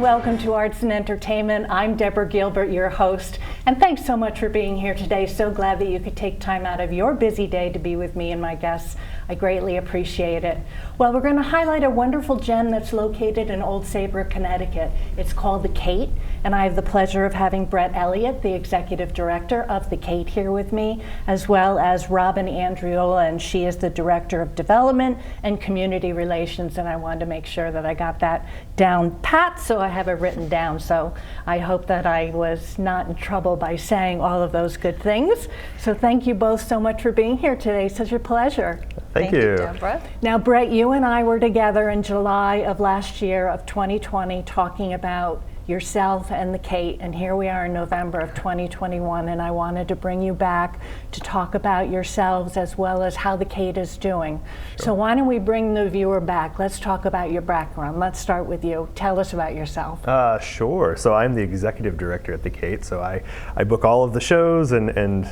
welcome to Arts and Entertainment. I'm Deborah Gilbert, your host, and thanks so much for being here today. So glad that you could take time out of your busy day to be with me and my guests. I greatly appreciate it. Well, we're going to highlight a wonderful gem that's located in Old Saybrook, Connecticut. It's called the Kate, and I have the pleasure of having Brett Elliott, the Executive Director of the Kate, here with me, as well as Robin Andreoli, and she is the Director of Development and Community Relations, and I wanted to make sure that I got that down pat, so I have it written down. So I hope that I was not in trouble by saying all of those good things. So thank you both so much for being here today. Such a pleasure. Thank you, Deborah. Now, Brett, you and I were together in July of last year of 2020 talking about yourself and the Kate, and here we are in November of 2021, and I wanted to bring you back to talk about yourselves as well as how the Kate is doing. Sure. So why don't we bring the viewer back? Let's talk about your background. Let's start with you. Tell us about yourself. Sure. So I'm the Executive Director at the Kate, so I book all of the shows and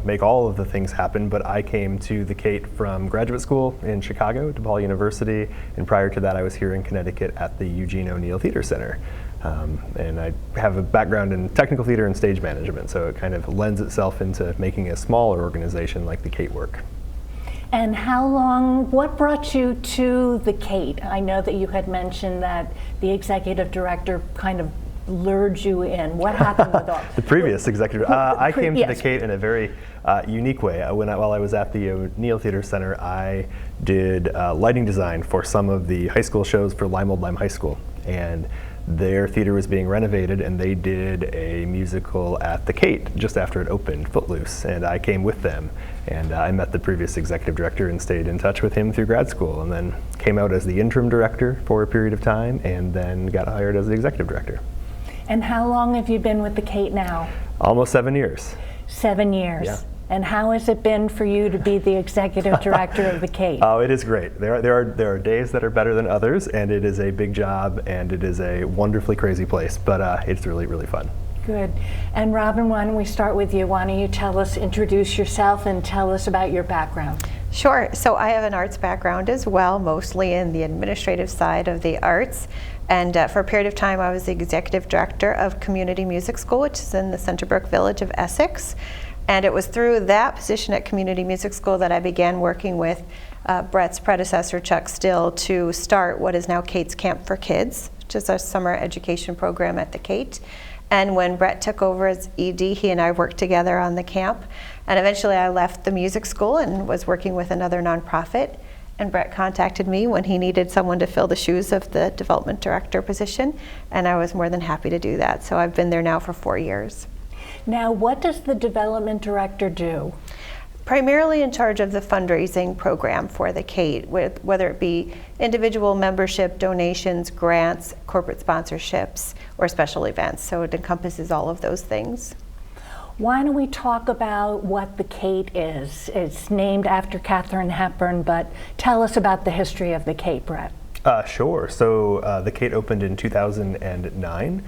make all of the things happen, but I came to the Kate from graduate school in Chicago, DePaul University, and prior to that I was here in Connecticut at the Eugene O'Neill Theater Center. And I have a background in technical theater and stage management, so it kind of lends itself into making a smaller organization like the Kate work. And what brought you to the Kate? I know that you had mentioned that the executive director kind of lured you in. What happened with all? The previous executive. I came to yes. the Kate in a very unique way. While I was at the O'Neill Theater Center, I did lighting design for some of the high school shows for Lime Old Lyme High School. And their theater was being renovated, and they did a musical at the Kate just after it opened, Footloose, and I came with them. And I met the previous executive director and stayed in touch with him through grad school, and then came out as the interim director for a period of time, and then got hired as the executive director. And how long have you been with the Kate now? Almost 7 years. 7 years. Yeah. And how has it been for you to be the executive director of the Kate? Oh, it is great. There are days that are better than others, and it is a big job, and it is a wonderfully crazy place, but it's really, really fun. Good. And Robin, why don't we start with you? Why don't you introduce yourself and tell us about your background? Sure. So I have an arts background as well, mostly in the administrative side of the arts. And for a period of time, I was the executive director of Community Music School, which is in the Centerbrook Village of Essex. And it was through that position at Community Music School that I began working with Brett's predecessor, Chuck Still, to start what is now Kate's Camp for Kids, which is our summer education program at the Kate. And when Brett took over as ED, he and I worked together on the camp. And eventually I left the music school and was working with another nonprofit. And Brett contacted me when he needed someone to fill the shoes of the development director position. And I was more than happy to do that. So I've been there now for 4 years. Now, what does the development director do? Primarily in charge of the fundraising program for the Kate, whether it be individual membership, donations, grants, corporate sponsorships, or special events. So it encompasses all of those things. Why don't we talk about what the Kate is? It's named after Katharine Hepburn, but tell us about the history of the Kate, Brett. Sure. So the Kate opened in 2009.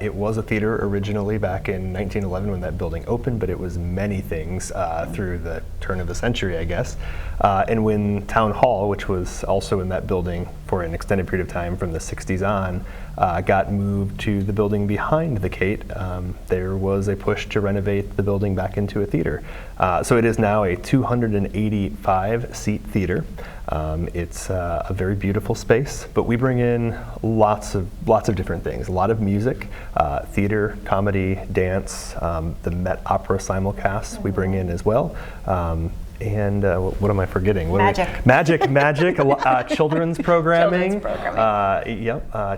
It was a theater originally back in 1911 when that building opened, but it was many things through the turn of the century, I guess. And when Town Hall, which was also in that building for an extended period of time from the 60s on, got moved to the building behind the Kate, there was a push to renovate the building back into a theater. So it is now a 285-seat theater. It's a very beautiful space, but we bring in lots of different things. A lot of music, theater, comedy, dance, the Met Opera simulcasts we bring in as well. And what am I forgetting? Magic, children's programming.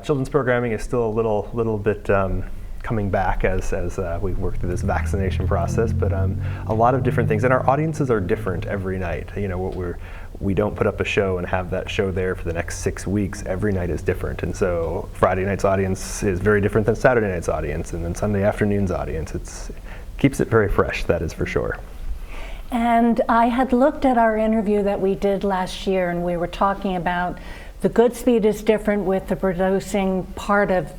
Children's programming is still a little bit coming back as we work through this vaccination process, but a lot of different things, and our audiences are different every night. You know, we don't put up a show and have that show there for the next 6 weeks. Every night is different, and so Friday night's audience is very different than Saturday night's audience, and then Sunday afternoon's audience. It keeps it very fresh, that is for sure. And I had looked at our interview that we did last year, and we were talking about the Goodspeed is different with the producing part of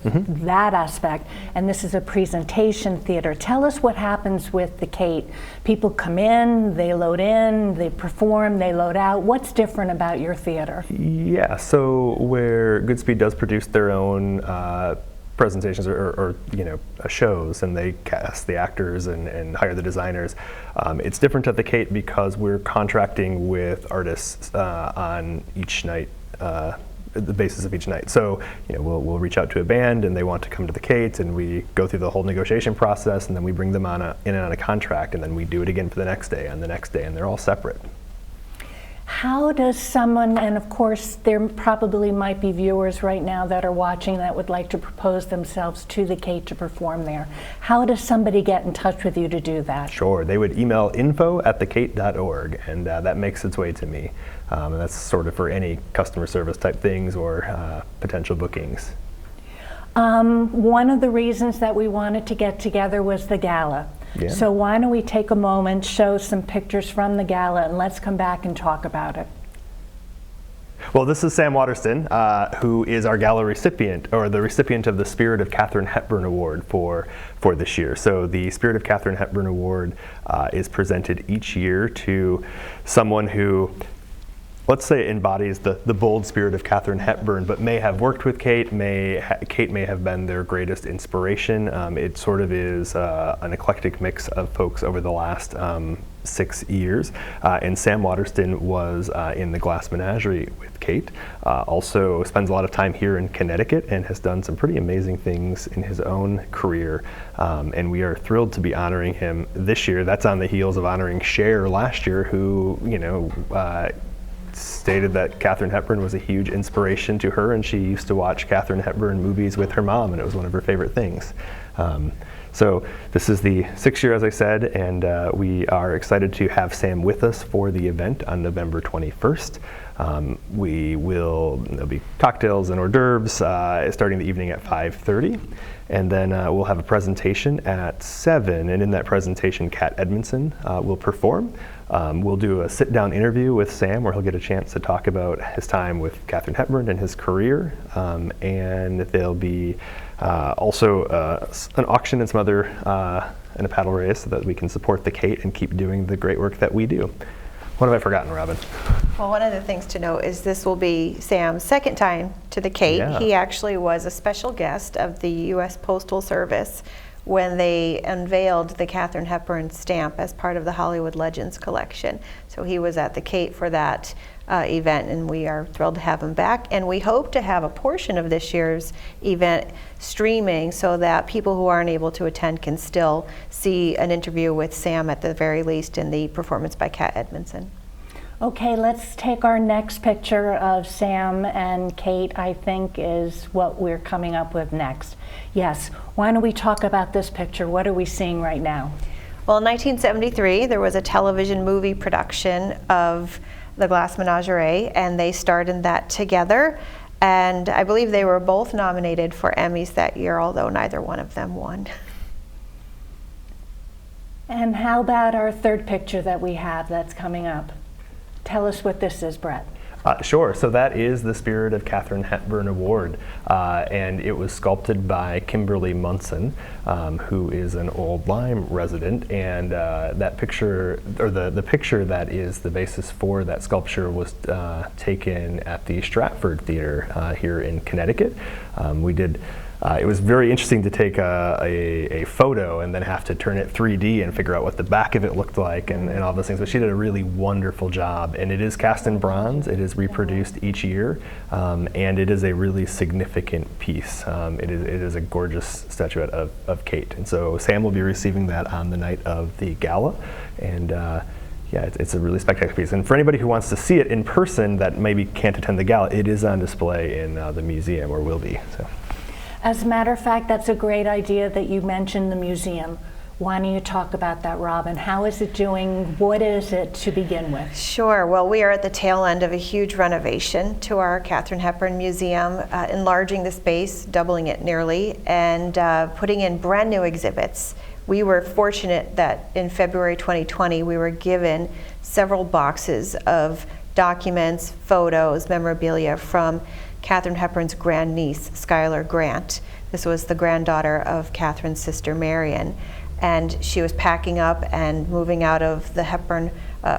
that aspect, and this is a presentation theater. Tell us what happens with the Kate. People come in, they load in, they perform, they load out. What's different about your theater? Yeah, so where Goodspeed does produce their own presentations or shows, and they cast the actors and hire the designers. It's different at the Kate because we're contracting with artists on each night, the basis of each night. So we'll reach out to a band and they want to come to the Kate, and we go through the whole negotiation process, and then we bring them on a contract, and then we do it again for the next day and the next day, and they're all separate. How does someone, and of course there probably might be viewers right now that are watching that would like to propose themselves to the Kate to perform there. How does somebody get in touch with you to do that? Sure, they would email info@thekate.org, and that makes its way to me. And that's sort of for any customer service type things or potential bookings. One of the reasons that we wanted to get together was the gala. Yeah. So why don't we take a moment, show some pictures from the gala, and let's come back and talk about it. Well, this is Sam Waterston, who is our gala recipient, or the recipient of the Spirit of Katharine Hepburn Award for this year. So the Spirit of Katharine Hepburn Award is presented each year to someone who, let's say, embodies the bold spirit of Katharine Hepburn, but may have worked with Kate. Kate may have been their greatest inspiration. It sort of is an eclectic mix of folks over the last 6 years. And Sam Waterston was in the Glass Menagerie with Kate. Also spends a lot of time here in Connecticut and has done some pretty amazing things in his own career. And we are thrilled to be honoring him this year. That's on the heels of honoring Cher last year, who stated that Katharine Hepburn was a huge inspiration to her, and she used to watch Katharine Hepburn movies with her mom, and it was one of her favorite things. So this is the 6th year, as I said, and we are excited to have Sam with us for the event on November 21st. There'll be cocktails and hors d'oeuvres starting the evening at 5:30. And then we'll have a presentation at 7, and in that presentation, Kat Edmondson will perform. We'll do a sit-down interview with Sam where he'll get a chance to talk about his time with Katharine Hepburn and his career. And there'll be also an auction and some other, and a paddle race so that we can support the Kate and keep doing the great work that we do. What have I forgotten, Robin? Well, one of the things to note is this will be Sam's second time to the Kate. Yeah. He actually was a special guest of the U.S. Postal Service when they unveiled the Katharine Hepburn stamp as part of the Hollywood Legends collection. So he was at the Kate for that event, and we are thrilled to have him back. And we hope to have a portion of this year's event streaming so that people who aren't able to attend can still see an interview with Sam at the very least in the performance by Kat Edmondson. Okay, let's take our next picture of Sam and Kate, I think is what we're coming up with next. Yes, why don't we talk about this picture? What are we seeing right now? Well, in 1973, there was a television movie production of the Glass Menagerie, and they starred in that together. And I believe they were both nominated for Emmys that year, although neither one of them won. And how about our third picture that we have that's coming up? Tell us what this is, Brett. Sure. So that is the Spirit of Katharine Hepburn Award, and it was sculpted by Kimberly Munson, who is an Old Lyme resident. And that picture, or the picture that is the basis for that sculpture, was taken at the Stratford Theater here in Connecticut. It was very interesting to take a photo and then have to turn it 3D and figure out what the back of it looked like and all those things. But she did a really wonderful job. And it is cast in bronze. It is reproduced each year. And it is a really significant piece. It is a gorgeous statuette of Kate. And so Sam will be receiving that on the night of the gala. And yeah, it's a really spectacular piece. And for anybody who wants to see it in person that maybe can't attend the gala, it is on display in the museum, or will be. So. As a matter of fact, that's a great idea that you mentioned the museum. Why don't you talk about that, Robin? How is it doing? What is it to begin with? Sure. Well, we are at the tail end of a huge renovation to our Katharine Hepburn Museum, enlarging the space, doubling it nearly, and putting in brand new exhibits. We were fortunate that in February 2020, we were given several boxes of documents, photos, memorabilia from Katharine Hepburn's grandniece, Schuyler Grant. This was the granddaughter of Katharine's sister, Marion. And she was packing up and moving out of the Hepburn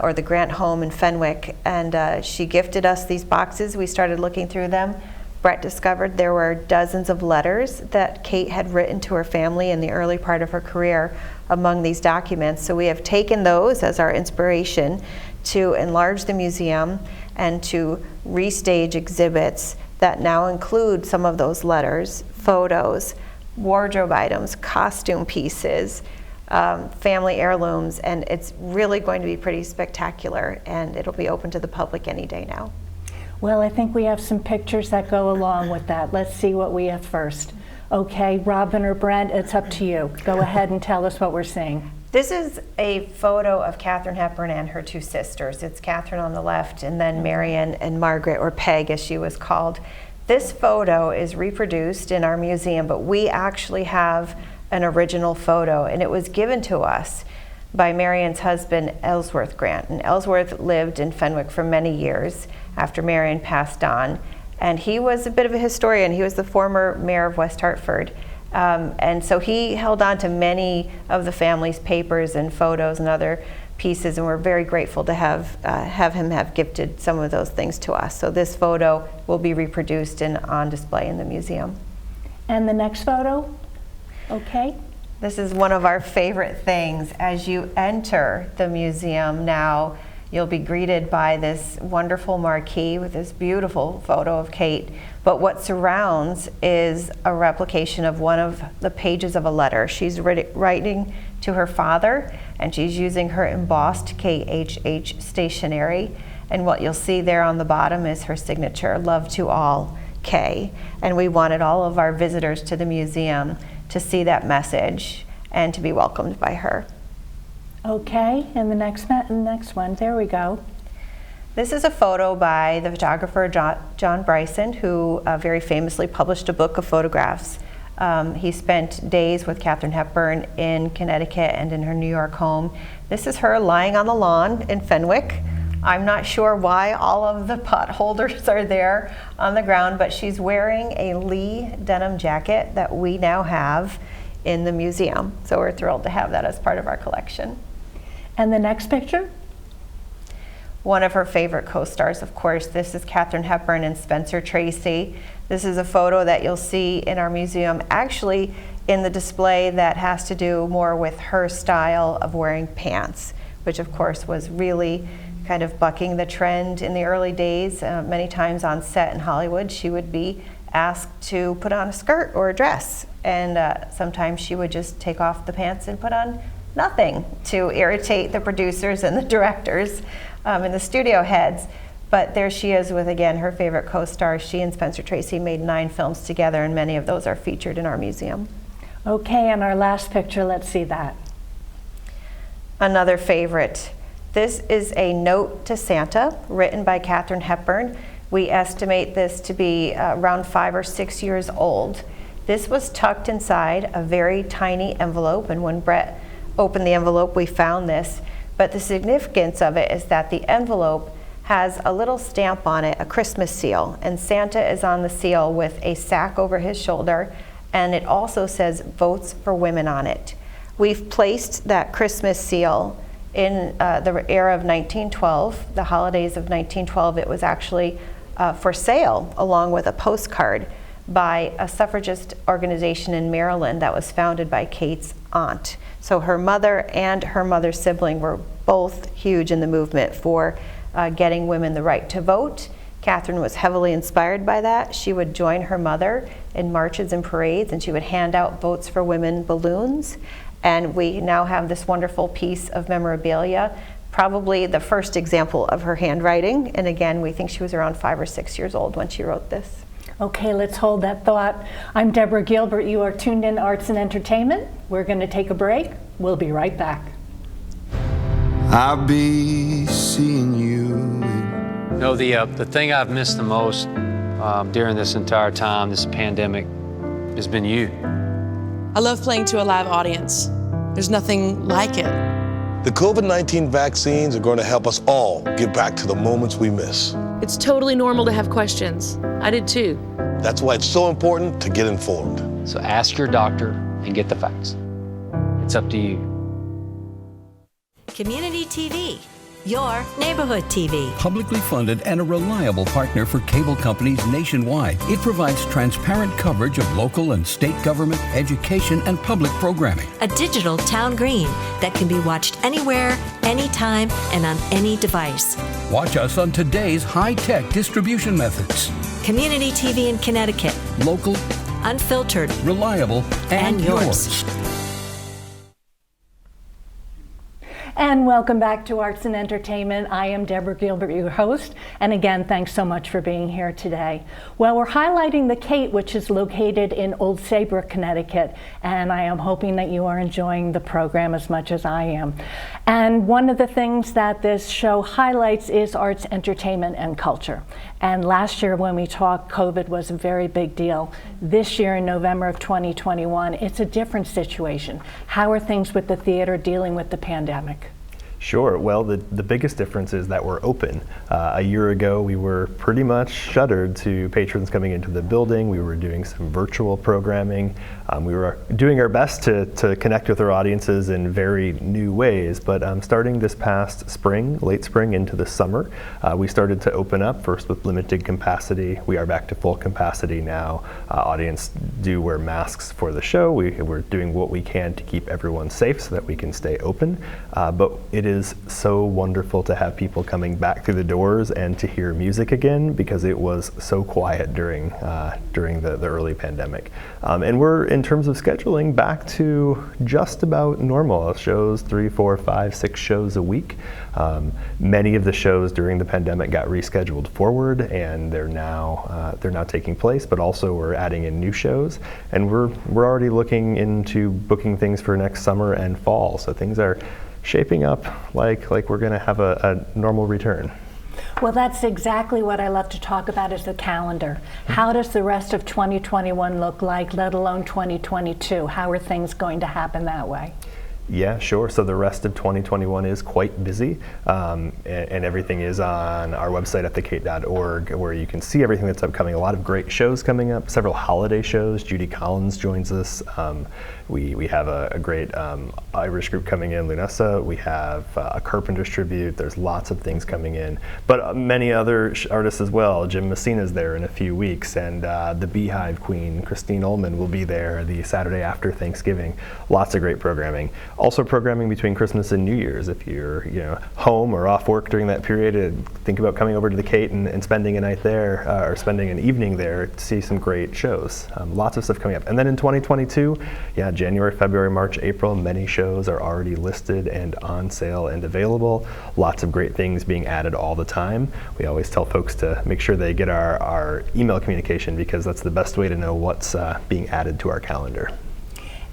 or the Grant home in Fenwick. And she gifted us these boxes. We started looking through them, Brett discovered there were dozens of letters that Kate had written to her family in the early part of her career among these documents. So we have taken those as our inspiration to enlarge the museum and to restage exhibits that now include some of those letters, photos, wardrobe items, costume pieces, family heirlooms, and it's really going to be pretty spectacular, and it'll be open to the public any day now. Well, I think we have some pictures that go along with that. Let's see what we have first. Okay, Robin or Brent, it's up to you. Go ahead and tell us what we're seeing. This is a photo of Katharine Hepburn and her two sisters. It's Katharine on the left, and then Marion and Margaret, or Peg as she was called. This photo is reproduced in our museum, but we actually have an original photo, and it was given to us by Marion's husband, Ellsworth Grant. And Ellsworth lived in Fenwick for many years after Marion passed on. And he was a bit of a historian. He was the former mayor of West Hartford. And so he held on to many of the family's papers and photos and other pieces, and we're very grateful to have him have gifted some of those things to us. So this photo will be reproduced and on display in the museum. And the next photo? Okay. This is one of our favorite things. As you enter the museum now, you'll be greeted by this wonderful marquee with this beautiful photo of Kate. But what surrounds is a replication of one of the pages of a letter. She's writing to her father, and she's using her embossed KHH stationery. And what you'll see there on the bottom is her signature, "Love to all, K." And we wanted all of our visitors to the museum to see that message and to be welcomed by her. Okay, and the next one, there we go. This is a photo by the photographer John Bryson, who very famously published a book of photographs. He spent days with Katharine Hepburn in Connecticut and in her New York home. This is her lying on the lawn in Fenwick. I'm not sure why all of the pot holders are there on the ground, but she's wearing a Lee denim jacket that we now have in the museum. So we're thrilled to have that as part of our collection. And the next picture? One of her favorite co-stars, of course. This is Katharine Hepburn and Spencer Tracy. This is a photo that you'll see in our museum, actually in the display that has to do more with her style of wearing pants, which of course was really kind of bucking the trend in the early days. Many times on set in Hollywood, she would be asked to put on a skirt or a dress, and sometimes she would just take off the pants and put on nothing to irritate the producers and the directors and the studio heads. But there she is with, again, her favorite co-star. She and Spencer Tracy made 9 films together, and many of those are featured in our museum. Okay, and our last picture, let's see that. Another favorite. This is a note to Santa written by Katharine Hepburn. We estimate this to be around 5 or 6 years old. This was tucked inside a very tiny envelope, and when Brett opened the envelope, we found this. But the significance of it is that the envelope has a little stamp on it, a Christmas seal, and Santa is on the seal with a sack over his shoulder, and it also says "Votes for Women" on it. We've placed that Christmas seal in the era of 1912, the holidays of 1912. It was actually for sale along with a postcard by a suffragist organization in Maryland that was founded by Kate's aunt. So her mother and her mother's sibling were both huge in the movement for getting women the right to vote. Katharine was heavily inspired by that. She would join her mother in marches and parades, and she would hand out Votes for Women balloons. And we now have this wonderful piece of memorabilia, probably the first example of her handwriting. And again, we think she was around 5 or 6 years old when she wrote this. Okay, let's hold that thought. I'm Deborah Gilbert. You are tuned in to Arts and Entertainment. We're going to take a break. We'll be right back. I'll be seeing you. No, the thing I've missed the most during this entire time, this pandemic, has been you. I love playing to a live audience. There's nothing like it. The COVID-19 vaccines are going to help us all get back to the moments we miss. It's totally normal to have questions. I did too. That's why it's so important to get informed. So ask your doctor and get the facts. It's up to you. Community TV, your neighborhood TV. Publicly funded and a reliable partner for cable companies nationwide, it provides transparent coverage of local and state government, education, and public programming. A digital town green that can be watched anywhere, anytime, and on any device. Watch us on today's high-tech distribution methods. Community TV in Connecticut. Local, unfiltered, reliable, and yours. And welcome back to Arts and Entertainment. I am Deborah Gilbert, your host, and again, thanks so much for being here today. Well, we're highlighting the Kate, which is located in Old Saybrook, Connecticut, and I am hoping that you are enjoying the program as much as I am. And one of the things that this show highlights is arts, entertainment, and culture. And last year when we talked, COVID was a very big deal. This year in November of 2021, it's a different situation. How are things with the theater dealing with the pandemic? Sure. Well, the biggest difference is that we're open. A year ago, we were pretty much shuttered to patrons coming into the building. We were doing some virtual programming. We were doing our best to connect with our audiences in very new ways. But starting this past spring, late spring into the summer, we started to open up, first with limited capacity. We are back to full capacity now. Audience do wear masks for the show. We're doing what we can to keep everyone safe so that we can stay open. But it is so wonderful to have people coming back through the doors and to hear music again, because it was so quiet during the early pandemic. And we're, in terms of scheduling, back to just about normal. Shows 3, 4, 5, 6 shows a week. Many of the shows during the pandemic got rescheduled forward, and they're now taking place. But also we're adding in new shows, and we're already looking into booking things for next summer and fall. So things are shaping up like we're going to have a normal return. Well, that's exactly what I love to talk about, is the calendar. How does the rest of 2021 look like, let alone 2022? How are things going to happen that way? Yeah, sure. So the rest of 2021 is quite busy, and everything is on our website at thekate.org, where you can see everything that's upcoming. A lot of great shows coming up, several holiday shows. Judy Collins joins us. We have a great Irish group coming in, Lunessa. We have a Carpenters tribute. There's lots of things coming in, but many other artists as well. Jim Messina's there in a few weeks, and the Beehive Queen, Christine Ullman, will be there the Saturday after Thanksgiving. Lots of great programming. Also programming between Christmas and New Year's. If you're home or off work during that period, think about coming over to the Kate and spending a night there, or spending an evening there to see some great shows. Lots of stuff coming up. And then in 2022, January, February, March, April, many shows are already listed and on sale and available. Lots of great things being added all the time. We always tell folks to make sure they get our email communication, because that's the best way to know what's being added to our calendar.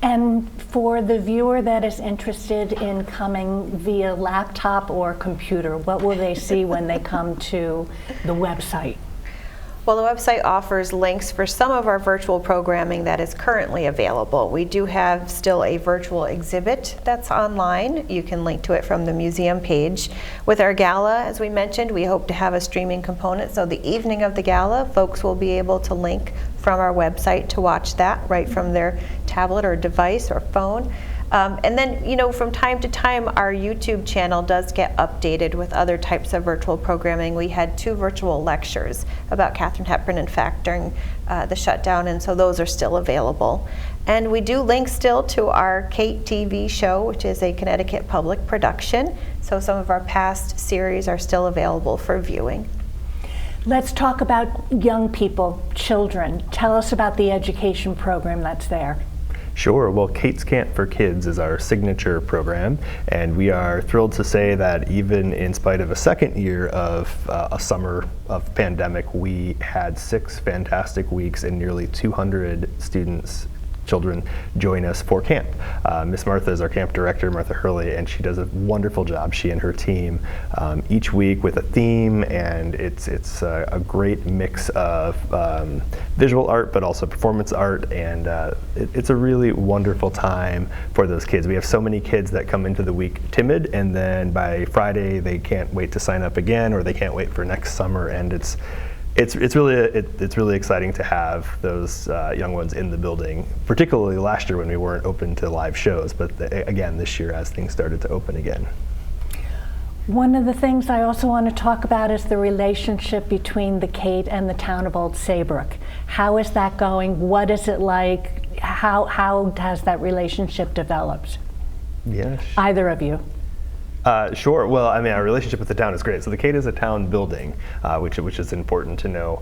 And for the viewer that is interested in coming via laptop or computer, what will they see when they come to the website? Well, the website offers links for some of our virtual programming that is currently available. We do have still a virtual exhibit that's online. You can link to it from the museum page. With our gala, as we mentioned, we hope to have a streaming component. So the evening of the gala, folks will be able to link from our website to watch that right from their tablet or device or phone. And then, from time to time, our YouTube channel does get updated with other types of virtual programming. We had 2 virtual lectures about Katharine Hepburn, in fact, during the shutdown, and so those are still available. And we do link still to our Kate TV show, which is a Connecticut public production. So some of our past series are still available for viewing. Let's talk about young people, children. Tell us about the education program that's there. Sure. Well, Kate's Camp for Kids is our signature program, and we are thrilled to say that even in spite of a second year of a summer of pandemic, we had 6 fantastic weeks and nearly 200 children join us for camp. Miss Martha is our camp director, Martha Hurley, and she does a wonderful job, she and her team, each week with a theme, and it's a great mix of visual art but also performance art, and it's a really wonderful time for those kids. We have so many kids that come into the week timid, and then by Friday they can't wait to sign up again, or they can't wait for next summer, and it's really exciting to have those young ones in the building, particularly last year when we weren't open to live shows, but again this year as things started to open again. One of the things I also want to talk about is the relationship between the Kate and the town of Old Saybrook. How is that going? What is it like? How has that relationship developed? Yes. Either of you. Sure. Well, I mean, our relationship with the town is great. So the Kate is a town building, which is important to know,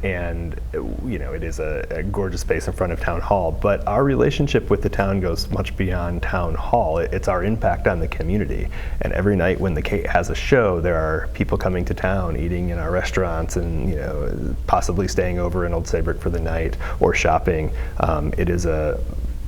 and it is a gorgeous space in front of Town Hall. But our relationship with the town goes much beyond Town Hall. It's our impact on the community. And every night when the Kate has a show, there are people coming to town, eating in our restaurants, and possibly staying over in Old Saybrook for the night or shopping. It is a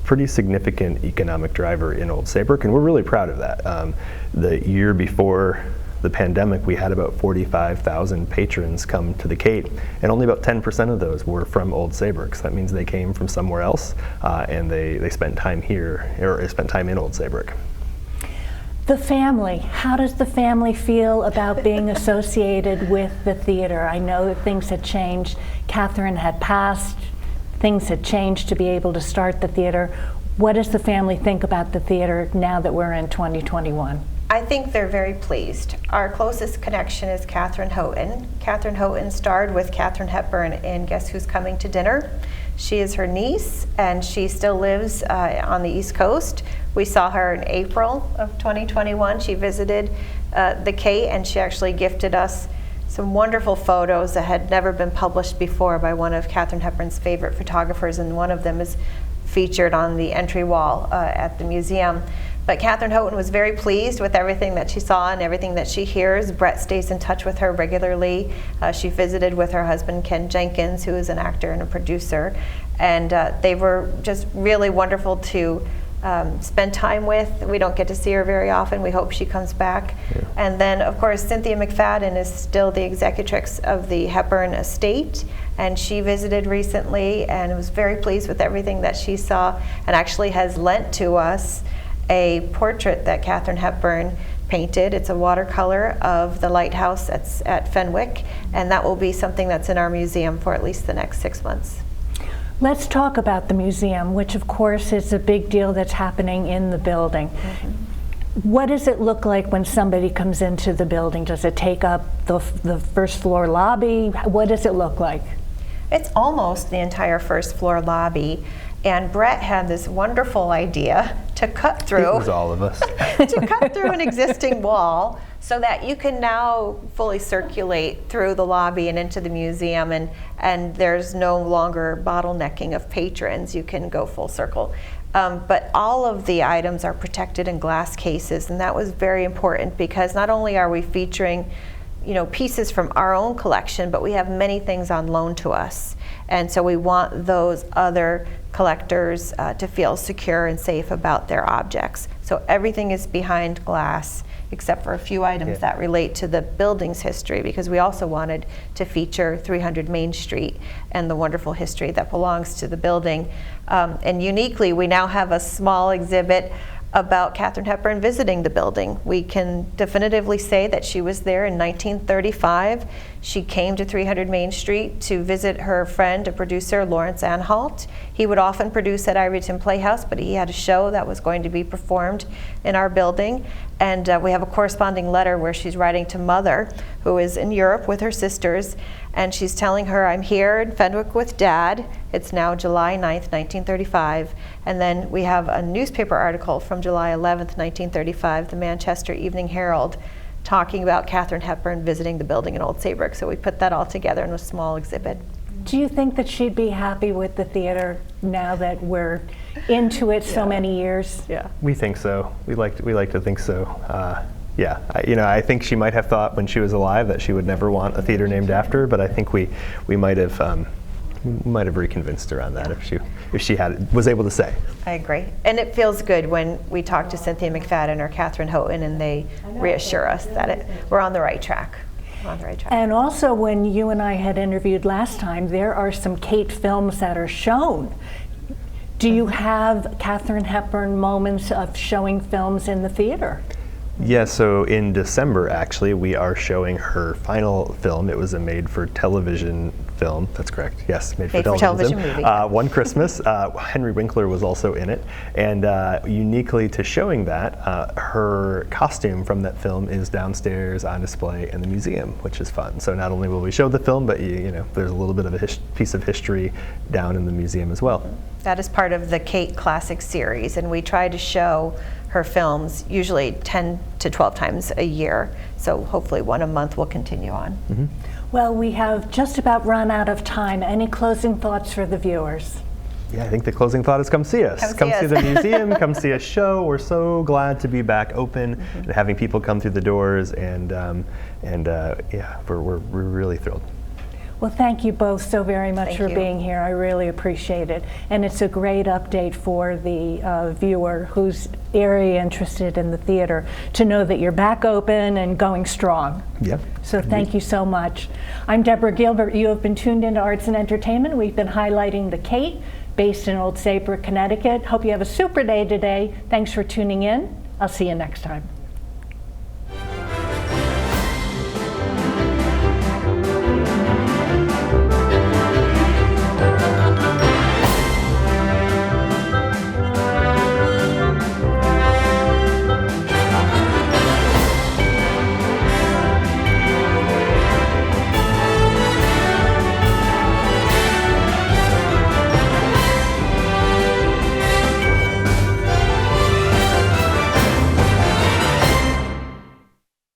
pretty significant economic driver in Old Saybrook, and we're really proud of that. The year before the pandemic, we had about 45,000 patrons come to the Kate, and only about 10% of those were from Old Saybrook. So that means they came from somewhere else, and they spent time here, or spent time in Old Saybrook. The family, how does the family feel about being associated with the theater? I know that things had changed. Catherine had passed. Things had changed to be able to start the theater. What does the family think about the theater now that we're in 2021? I think they're very pleased. Our closest connection is Katherine Houghton. Katherine Houghton starred with Katharine Hepburn in Guess Who's Coming to Dinner. She is her niece, and she still lives on the East Coast. We saw her in April of 2021. She visited the Kate, and she actually gifted us some wonderful photos that had never been published before by one of Katharine Hepburn's favorite photographers, and one of them is featured on the entry wall at the museum. But Katherine Houghton was very pleased with everything that she saw and everything that she hears. Brett stays in touch with her regularly. She visited with her husband, Ken Jenkins, who is an actor and a producer, and they were just really wonderful to spend time with. We don't get to see her very often. We hope she comes back. Yeah. And then, of course, Cynthia McFadden is still the executrix of the Hepburn estate, and she visited recently and was very pleased with everything that she saw, and actually has lent to us a portrait that Katharine Hepburn painted. It's a watercolor of the lighthouse at Fenwick, and that will be something that's in our museum for at least the next 6 months. Let's talk about the museum, which of course is a big deal that's happening in the building. Mm-hmm. What does it look like when somebody comes into the building? Does it take up the first floor lobby? What does it look like? It's almost the entire first floor lobby. And Brett had this wonderful idea to cut through. It was all of us. To cut through an existing wall so that you can now fully circulate through the lobby and into the museum, and there's no longer bottlenecking of patrons. You can go full circle. But all of the items are protected in glass cases, and that was very important because not only are we featuring pieces from our own collection, but we have many things on loan to us. And so we want those other collectors to feel secure and safe about their objects. So everything is behind glass, except for a few items that relate to the building's history, because we also wanted to feature 300 Main Street and the wonderful history that belongs to the building. And uniquely, we now have a small exhibit about Katharine Hepburn visiting the building. We can definitively say that she was there in 1935. She came to 300 Main Street to visit her friend, a producer, Lawrence Anhalt. He would often produce at Ivyton Playhouse, but he had a show that was going to be performed in our building. And we have a corresponding letter where she's writing to Mother, who is in Europe with her sisters, and she's telling her, I'm here in Fenwick with Dad. It's now July 9th, 1935. And then we have a newspaper article from July 11th, 1935, the Manchester Evening Herald, talking about Katharine Hepburn visiting the building in Old Saybrook. So we put that all together in a small exhibit. Do you think that she'd be happy with the theater now that we're into it so many years? Yeah, we think so. We like to think so. I think she might have thought when she was alive that she would never want a theater named after her, but I think we might have reconvinced her on that if she was able to say. I agree, and it feels good when we talk to Cynthia McFadden or Katherine Houghton and they reassure us that we're on the right track. And also, when you and I had interviewed last time, there are some Kate films that are shown. Do you have Katharine Hepburn moments of showing films in the theater? Yeah, so in December, actually, we are showing her final film. It was a made-for-television film. That's correct. Yes, made-for-television movie. One Christmas. Henry Winkler was also in it. And uniquely to showing that, her costume from that film is downstairs on display in the museum, which is fun. So not only will we show the film, but you know, there's a little bit of a piece of history down in the museum as well. That is part of the Kate Classic series, and we try to show her films usually 10 to 12 times a year. So hopefully one a month will continue on. Mm-hmm. Well, we have just about run out of time. Any closing thoughts for the viewers? Yeah, I think the closing thought is come see us. Come see the museum, come see a show. We're so glad to be back open and having people come through the doors, and yeah, we're really thrilled. Well, thank you both so very much for being here. I really appreciate it. And it's a great update for the viewer who's very interested in the theater to know that you're back open and going strong. Yep. So thank you so much. I'm Deborah Gilbert. You have been tuned into Arts and Entertainment. We've been highlighting the Kate, based in Old Saybrook, Connecticut. Hope you have a super day today. Thanks for tuning in. I'll see you next time.